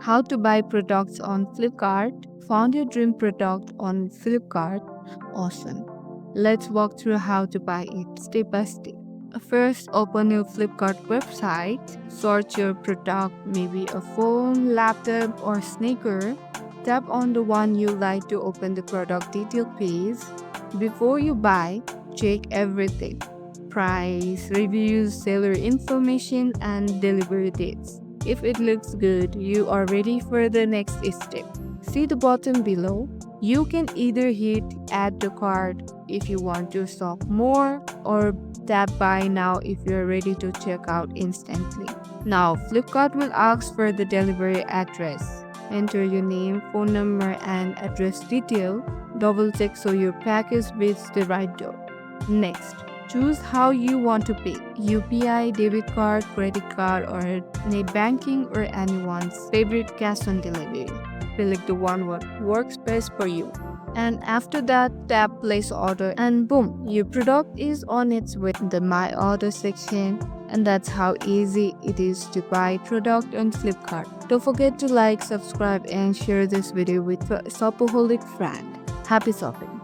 How to buy products on Flipkart. Found your dream product on Flipkart. Awesome. Let's walk through how to buy it step by step. First, open your Flipkart website. Search your product, maybe a phone, laptop, or sneaker. Tap on the one you like to open the product detail page. Before you buy, check everything: price, reviews, seller information, and delivery dates. If it looks good, you are ready for the next step. See the button below. You can either hit add to cart if you want to stock more, or tap buy now if you're ready to check out instantly. Now, Flipkart will ask for the delivery address. Enter your name, phone number, and address detail. Double check so your package reaches the right door. Next, choose how you want to pay: UPI, debit card, credit card, or net banking, or anyone's favorite cash on delivery. Select the one what works best for you. And after that, tap place order, and boom, your product is on its way in the my order section. And that's how easy it is to buy product on Flipkart. Don't forget to like, subscribe, and share this video with a shopaholic friend. Happy shopping!